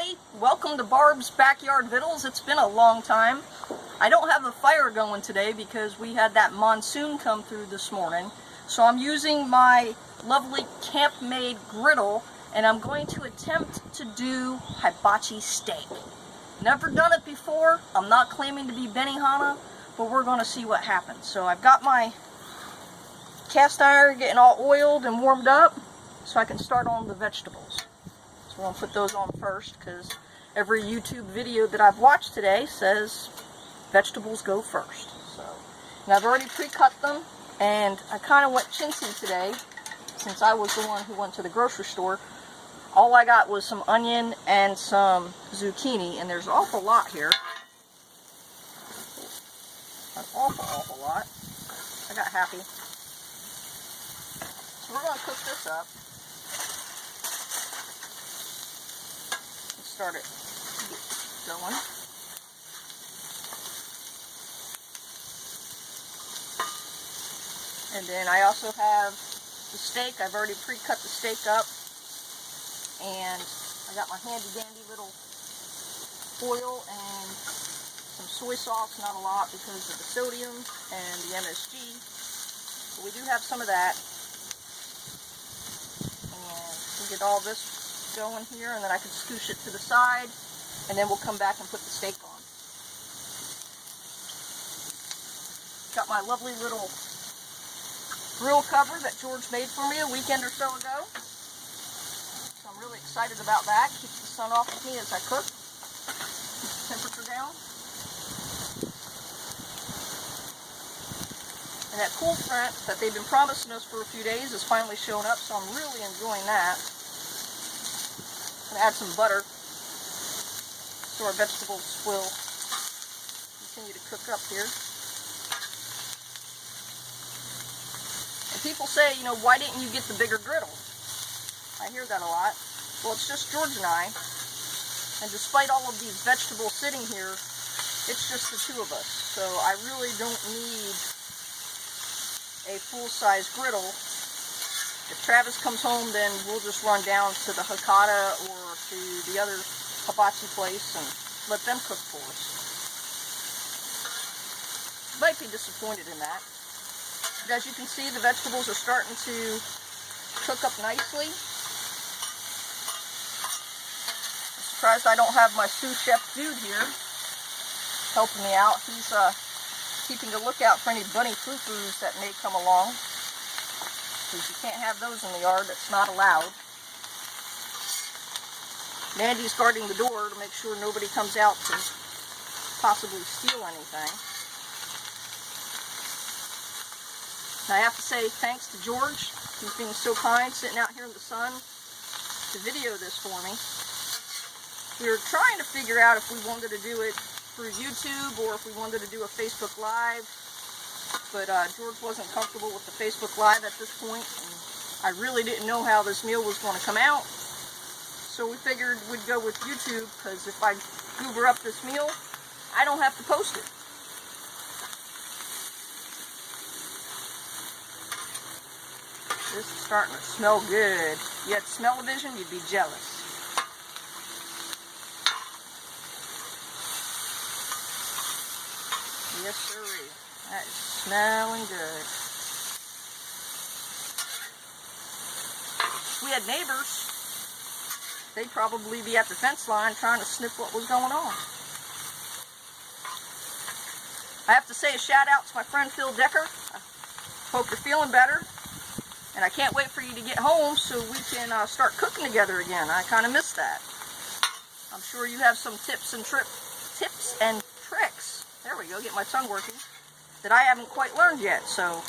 everybody. Welcome to Barb's Backyard Vittles. It's been a long time. I don't have a fire going today because we had that monsoon come through this morning. So I'm using my lovely camp-made griddle and I'm going to attempt to do hibachi steak. Never done it before. I'm not claiming to be Benihana, but we're going to see what happens. So I've got my cast iron getting all oiled and warmed up so I can start on the vegetables. So I'm going to put those on first because every YouTube video that I've watched today says vegetables go first. So, and I've already pre-cut them, and I kind of went chintzy today since I was the one who went to the grocery store. All I got was some onion and some zucchini, and there's an awful lot here. An awful lot. I got happy. So we're going to cook this up. Start it going. And then I also have the steak. I've already pre-cut the steak up. And I got my handy dandy little oil and some soy sauce, not a lot because of the sodium and the MSG. But we do have some of that. And we'll get all this going here, and then I can scoosh it to the side, and then we'll come back and put the steak on. Got my lovely little grill cover that George made for me a weekend or so ago. So I'm really excited about that. Keeps the sun off of me as I cook. Keeps the temperature down. And that cool front that they've been promising us for a few days is finally showing up, so I'm really enjoying that. Add some butter so our vegetables will continue to cook up here. And people say, you know, why didn't you get the bigger griddle? I hear that a lot. Well, it's just George and I. And despite all of these vegetables sitting here, it's just the two of us. So I really don't need a full-size griddle. If Travis comes home, then we'll just run down to the Hakata or to the other hibachi place and let them cook for us. Might be disappointed in that. But as you can see, the vegetables are starting to cook up nicely. I'm surprised I don't have my sous chef dude here helping me out. He's keeping a lookout for any bunny foo-foos that may come along. Because you can't have those in the yard. That's not allowed. Mandy's guarding the door to make sure nobody comes out to possibly steal anything. And I have to say thanks to George. He's being so kind, sitting out here in the sun to video this for me. We were trying to figure out if we wanted to do it through YouTube or if we wanted to do a Facebook Live. But George wasn't comfortable with the Facebook Live at this point, and I really didn't know how this meal was going to come out. So we figured we'd go with YouTube, because if I goober up this meal, I don't have to post it. This is starting to smell good. If you had smell-o-vision, you'd be jealous. Yes, sirree. That is smelling good. If we had neighbors, they'd probably be at the fence line trying to sniff what was going on. I have to say a shout out to my friend Phil Decker. I hope you're feeling better. And I can't wait for you to get home so we can start cooking together again. I kind of miss that. I'm sure you have some tips and tricks. There we go, get my tongue working. That I haven't quite learned yet, so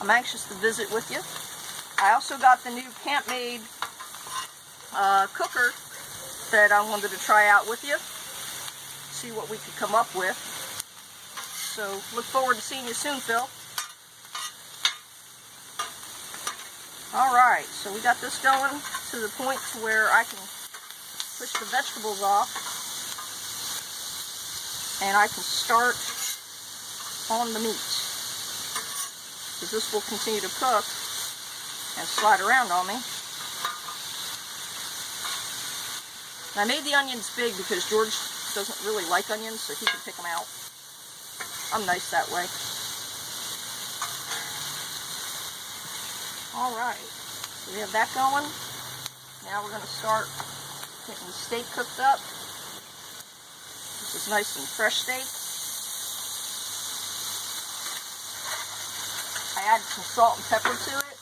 I'm anxious to visit with you. I also got the new camp-made cooker that I wanted to try out with you, see what we could come up with. So look forward to seeing you soon, Phil. Alright, so we got this going to the point to where I can push the vegetables off and I can start on the meat, because this will continue to cook and slide around on me. And I made the onions big because George doesn't really like onions, so he can pick them out. I'm nice that way. Alright, so we have that going. Now we're going to start getting the steak cooked up. This is nice and fresh steak. I added some salt and pepper to it.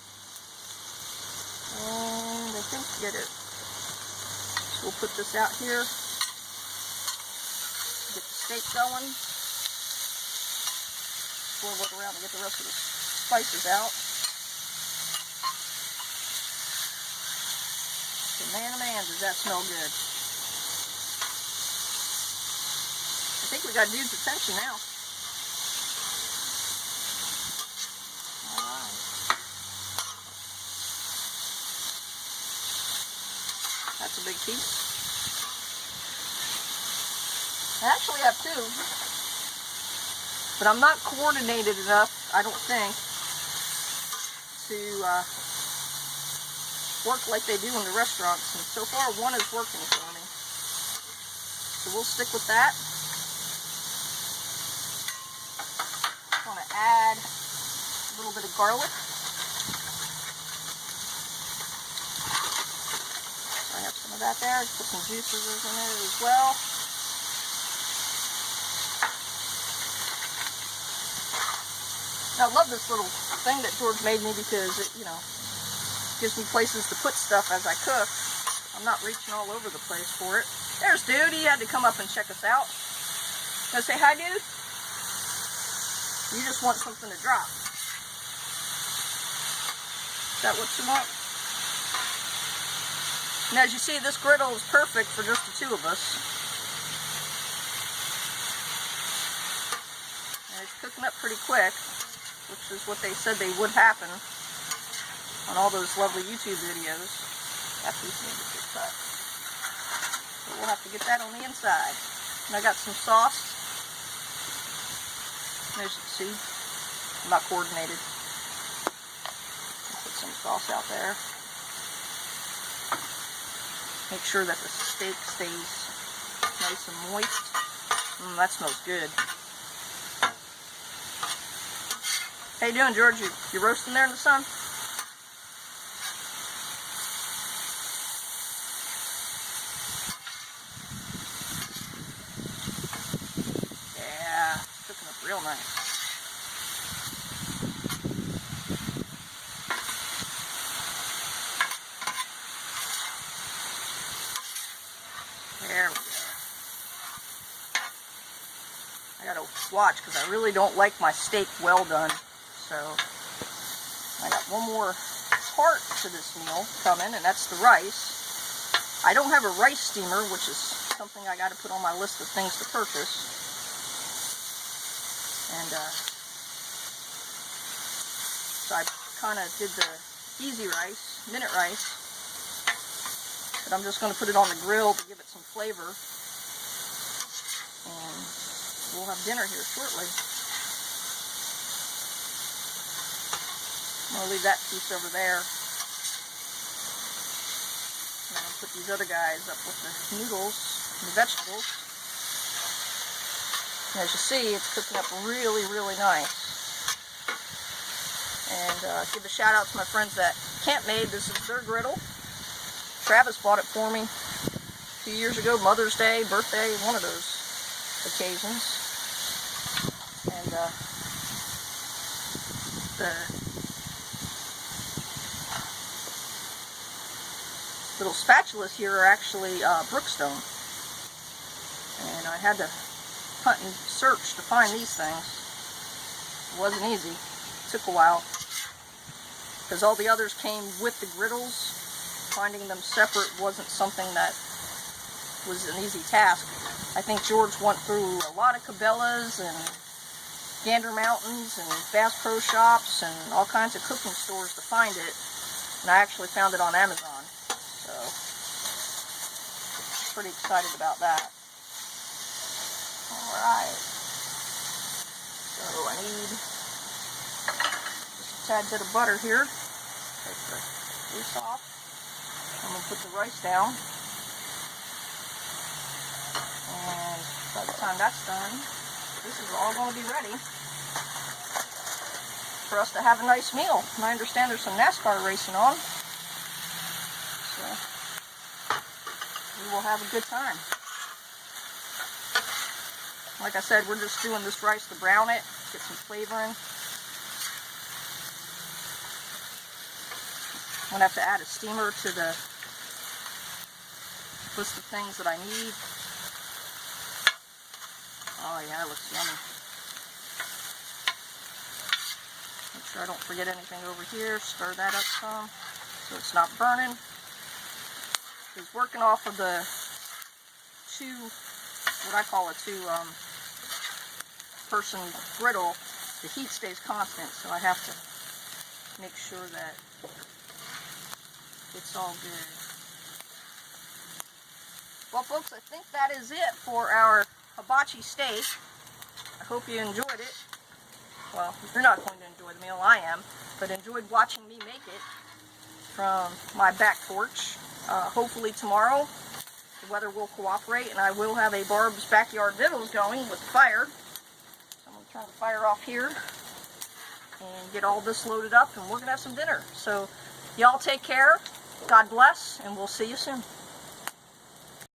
And I think get it. So we'll put this out here. Get the steak going. We'll look around and get the rest of the spices out. So man, oh man, does that smell good. I think we got dude's attention now. Alright. That's a big piece. I actually have two, but I'm not coordinated enough, I don't think, to work like they do in the restaurants, and so far one is working for me. So we'll stick with that. I'm going to add a little bit of garlic. So I have some of that there. Put some juices in it as well. I love this little thing that George made me because it, you know, gives me places to put stuff as I cook. I'm not reaching all over the place for it. There's dude. He had to come up and check us out. Gonna say hi, dude? You just want something to drop. Is that what you want? And as you see, this griddle is perfect for just the two of us. And it's cooking up pretty quick, which is what they said they would happen on all those lovely YouTube videos. That piece needs to get cut. So we'll have to get that on the inside. And I got some sauce. And as you can see, I'm not coordinated. I'll put some sauce out there. Make sure that the steak stays nice and moist. That smells good. How you doing, George? You roasting there in the sun? Yeah, it's cooking up real nice. There we go. I gotta watch because I really don't like my steak well done. So I got one more part to this meal coming, and that's the rice. I don't have a rice steamer, which is something I got to put on my list of things to purchase. And so I kind of did the easy rice, minute rice. But I'm just going to put it on the grill to give it some flavor. And we'll have dinner here shortly. I'm going to leave that piece over there. And I'll put these other guys up with the noodles and the vegetables. And as you see, it's cooking up really, really nice. And give a shout out to my friends at Camp Made. This is their griddle. Travis bought it for me 2 years ago, Mother's Day, birthday, one of those occasions. And the little spatulas here are actually Brookstone. And I had to hunt and search to find these things. It wasn't easy. It took a while. Because all the others came with the griddles. Finding them separate wasn't something that was an easy task. I think George went through a lot of Cabela's and Gander Mountains and Bass Pro Shops and all kinds of cooking stores to find it. And I actually found it on Amazon. So, pretty excited about that. Alright. So I need just a tad bit of butter here. Take the grease off. I'm going to put the rice down. time that's done, this is all going to be ready for us to have a nice meal. And I understand there's some NASCAR racing on, so we will have a good time. Like I said, we're just doing this rice to brown it, get some flavoring. I'm going to have to add a steamer to the list of things that I need. Oh yeah, that looks yummy. Make sure I don't forget anything over here. Stir that up some so it's not burning. It's working off of the what I call a two-person griddle. The heat stays constant, so I have to make sure that it's all good. Well, folks, I think that is it for our hibachi steak. I hope you enjoyed it. Well, you're not going to enjoy the meal, I am, but enjoyed watching me make it from my back porch. Hopefully tomorrow the weather will cooperate and I will have a Barb's Backyard Vittles going with the fire. So I'm going to turn the fire off here and get all this loaded up, and we're going to have some dinner. So y'all take care, God bless, and we'll see you soon.